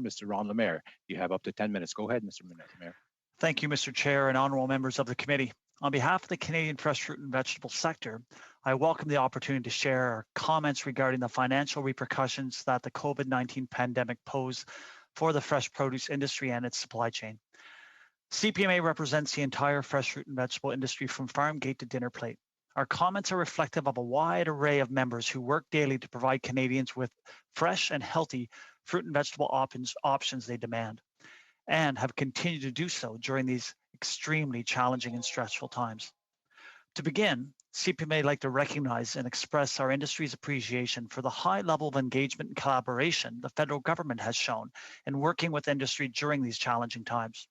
Mr. Ron Lemaire. You have up to 10 minutes. Go ahead, Mr. Lemaire. Thank you, Mr. Chair and honourable members of the committee. On behalf of the Canadian fresh fruit and vegetable sector, I welcome the opportunity to share our comments regarding the financial repercussions that the COVID-19 pandemic posed for the fresh produce industry and its supply chain. CPMA represents the entire fresh fruit and vegetable industry from farm gate to dinner plate. Our comments are reflective of a wide array of members who work daily to provide Canadians with fresh and healthy fruit and vegetable options they demand, and have continued to do so during these extremely challenging and stressful times. To begin, CPMA would like to recognize and express our industry's appreciation for the high level of engagement and collaboration the federal government has shown in working with industry during these challenging times.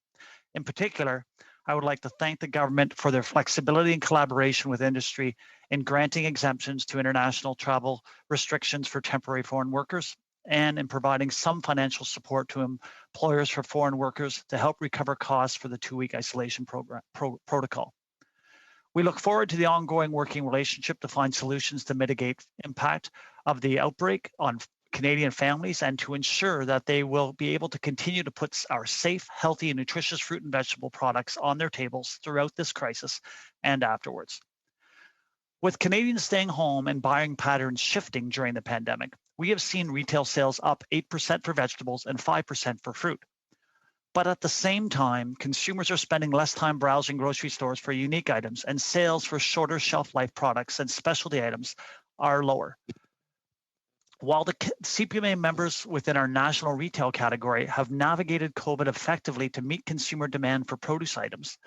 In particular, I would like to thank the government for their flexibility and collaboration with industry in granting exemptions to international travel restrictions for temporary foreign workers, and in providing some financial support to employers for foreign workers to help recover costs for the 2-week isolation protocol. We look forward to the ongoing working relationship to find solutions to mitigate impact of the outbreak on Canadian families and to ensure that they will be able to continue to put our safe, healthy, and nutritious fruit and vegetable products on their tables throughout this crisis and afterwards. With Canadians staying home and buying patterns shifting during the pandemic, we have seen retail sales up 8% for vegetables and 5% for fruit. But at the same time, consumers are spending less time browsing grocery stores for unique items, and sales for shorter shelf life products and specialty items are lower. While the CPMA members within our national retail category have navigated COVID effectively to meet consumer demand for produce items,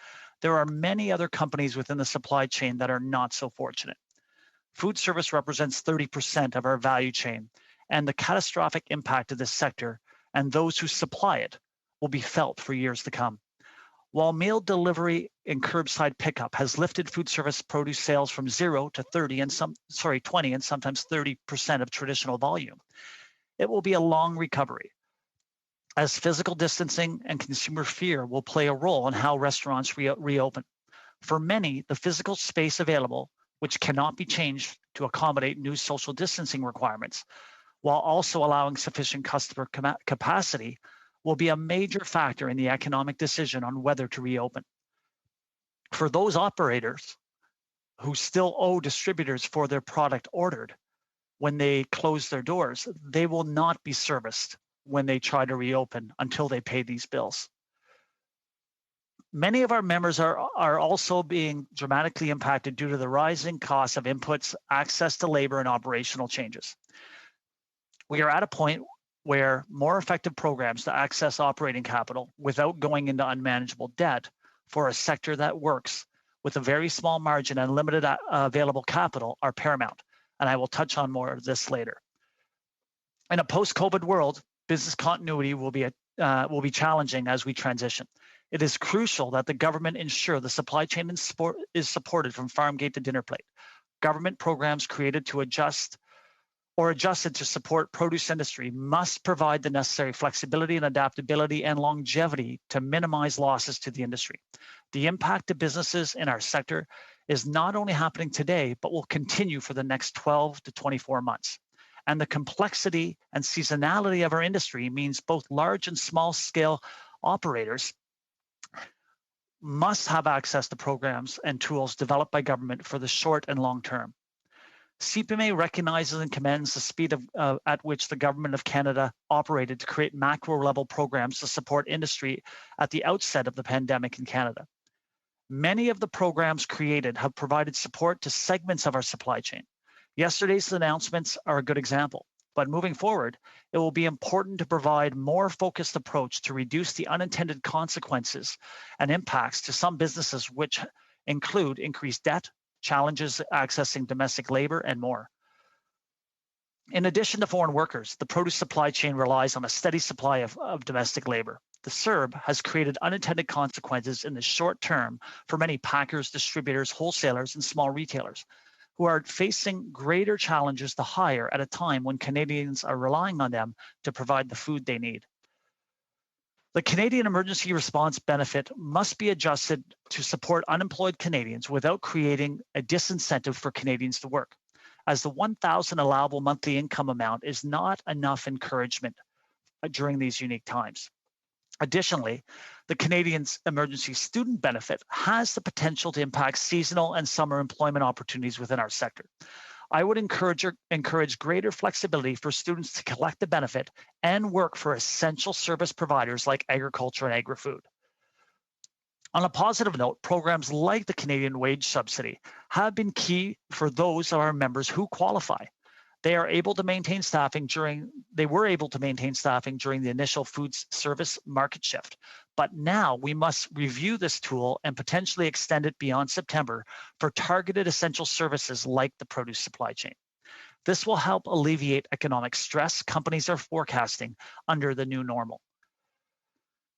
there are many other companies within the supply chain that are not so fortunate. Food service represents 30% of our value chain, and the catastrophic impact of this sector and those who supply it will be felt for years to come. While meal delivery and curbside pickup has lifted food service produce sales from 0 to 20 and sometimes 30% of traditional volume, it will be a long recovery, as physical distancing and consumer fear will play a role in how restaurants reopen. For many, the physical space available, which cannot be changed to accommodate new social distancing requirements, while also allowing sufficient customer capacity, will be a major factor in the economic decision on whether to reopen. For those operators who still owe distributors for their product ordered when they close their doors, they will not be serviced when they try to reopen until they pay these bills. Many of our members are also being dramatically impacted due to the rising cost of inputs, access to labor, and operational changes. We are at a point where more effective programs to access operating capital without going into unmanageable debt for a sector that works with a very small margin and limited available capital are paramount, and I will touch on more of this later. In a post-COVID world, business continuity will be challenging as we transition. It is crucial that the government ensure the supply chain is supported from farm gate to dinner plate. Government programs created to adjusted to support produce industry must provide the necessary flexibility and adaptability and longevity to minimize losses to the industry. The impact to businesses in our sector is not only happening today, but will continue for the next 12 to 24 months. And the complexity and seasonality of our industry means both large and small scale operators must have access to programs and tools developed by government for the short and long term. CPMA recognizes and commends the speed at which the Government of Canada operated to create macro-level programs to support industry at the outset of the pandemic in Canada. Many of the programs created have provided support to segments of our supply chain. Yesterday's announcements are a good example, but moving forward, it will be important to provide more focused approach to reduce the unintended consequences and impacts to some businesses, which include increased debt, challenges accessing domestic labor, and more. In addition to foreign workers, the produce supply chain relies on a steady supply of domestic labor. The CERB has created unintended consequences in the short term for many packers, distributors, wholesalers, and small retailers who are facing greater challenges to hire at a time when Canadians are relying on them to provide the food they need. The Canadian Emergency Response Benefit must be adjusted to support unemployed Canadians without creating a disincentive for Canadians to work, as the $1,000 allowable monthly income amount is not enough encouragement during these unique times. Additionally, the Canadian Emergency Student Benefit has the potential to impact seasonal and summer employment opportunities within our sector. I would encourage greater flexibility for students to collect the benefit and work for essential service providers like Agriculture and Agri-Food. On a positive note, programs like the Canadian Wage Subsidy have been key for those of our members who qualify. They were able to maintain staffing during the initial food service market shift. But now we must review this tool and potentially extend it beyond September for targeted essential services like the produce supply chain. This will help alleviate economic stress companies are forecasting under the new normal.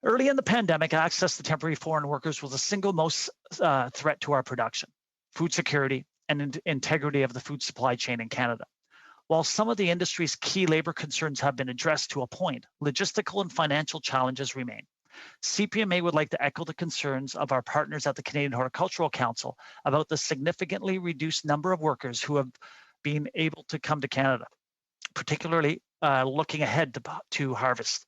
Early in the pandemic, access to temporary foreign workers was the single most threat to our production, food security, and integrity of the food supply chain in Canada. While some of the industry's key labor concerns have been addressed to a point, logistical and financial challenges remain. CPMA would like to echo the concerns of our partners at the Canadian Horticultural Council about the significantly reduced number of workers who have been able to come to Canada, particularly looking ahead to harvest.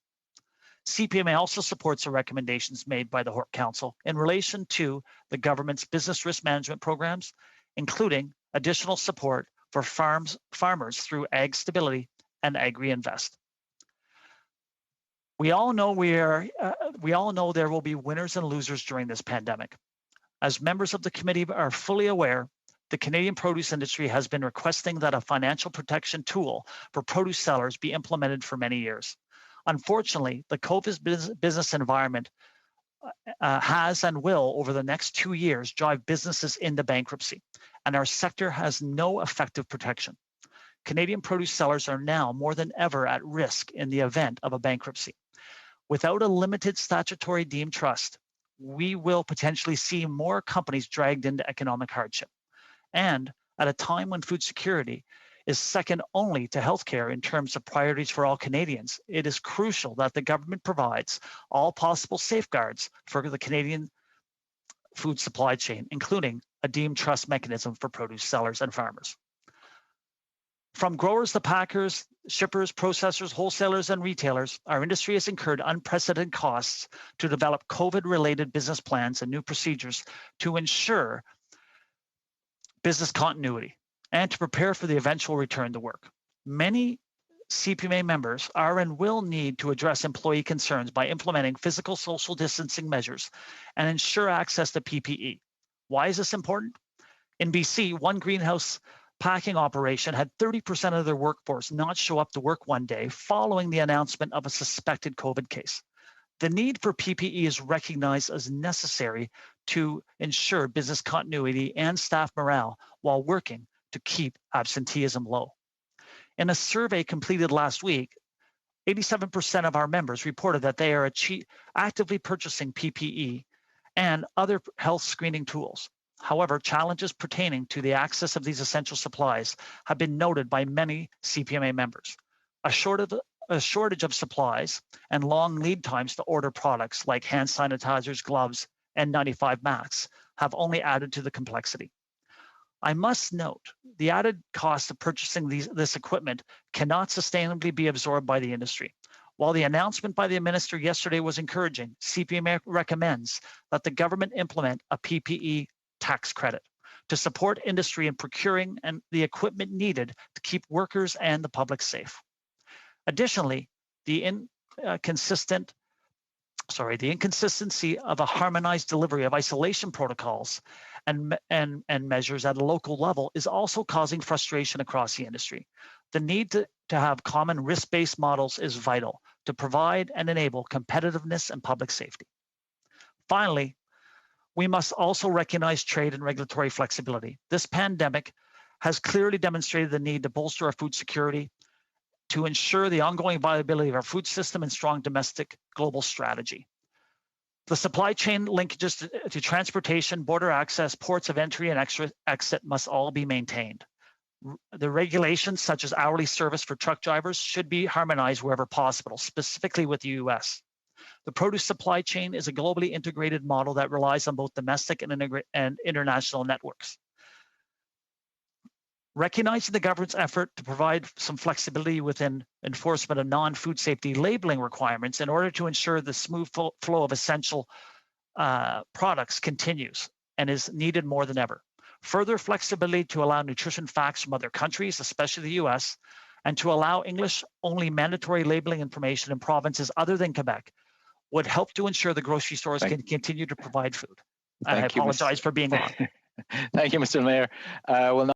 CPMA also supports the recommendations made by the Hort Council in relation to the government's business risk management programs, including additional support for farmers through Ag Stability and Agri-Invest. We all know there will be winners and losers during this pandemic. As members of the committee are fully aware, the Canadian produce industry has been requesting that a financial protection tool for produce sellers be implemented for many years. Unfortunately, the COVID business environment has and will, over the next 2 years, drive businesses into bankruptcy, and our sector has no effective protection. Canadian produce sellers are now more than ever at risk in the event of a bankruptcy. Without a limited statutory deemed trust, we will potentially see more companies dragged into economic hardship. And at a time when food security is second only to healthcare in terms of priorities for all Canadians, it is crucial that the government provides all possible safeguards for the Canadian food supply chain, including a deemed trust mechanism for produce sellers and farmers. From growers to packers, shippers, processors, wholesalers, and retailers, our industry has incurred unprecedented costs to develop COVID-related business plans and new procedures to ensure business continuity and to prepare for the eventual return to work. Many CPMA members are and will need to address employee concerns by implementing physical social distancing measures and ensure access to PPE. Why is this important? In BC, one greenhouse packing operation had 30% of their workforce not show up to work one day following the announcement of a suspected COVID case. The need for PPE is recognized as necessary to ensure business continuity and staff morale while working to keep absenteeism low. In a survey completed last week, 87% of our members reported that they are actively purchasing PPE and other health screening tools. However, challenges pertaining to the access of these essential supplies have been noted by many CPMA members. A shortage of supplies and long lead times to order products like hand sanitizers, gloves, and N95 masks have only added to the complexity. I must note, the added cost of purchasing this equipment cannot sustainably be absorbed by the industry. While the announcement by the minister yesterday was encouraging, CPMA recommends that the government implement a PPE tax credit to support industry in procuring and the equipment needed to keep workers and the public safe. Additionally, the inconsistency of a harmonized delivery of isolation protocols and measures at a local level is also causing frustration across the industry. The need to have common risk-based models is vital to provide and enable competitiveness and public safety. Finally, we must also recognize trade and regulatory flexibility. This pandemic has clearly demonstrated the need to bolster our food security, to ensure the ongoing viability of our food system and strong domestic global strategy. The supply chain linkages to transportation, border access, ports of entry and exit must all be maintained. The regulations such as hourly service for truck drivers should be harmonized wherever possible, specifically with the US. The produce supply chain is a globally integrated model that relies on both domestic and international networks. Recognizing the government's effort to provide some flexibility within enforcement of non-food safety labeling requirements in order to ensure the smooth flow of essential products continues and is needed more than ever. Further flexibility to allow nutrition facts from other countries, especially the US, and to allow English-only mandatory labeling information in provinces other than Quebec would help to ensure the grocery stores can continue to provide food. I apologize for being long. Thank you, Mr. Mayor. We'll now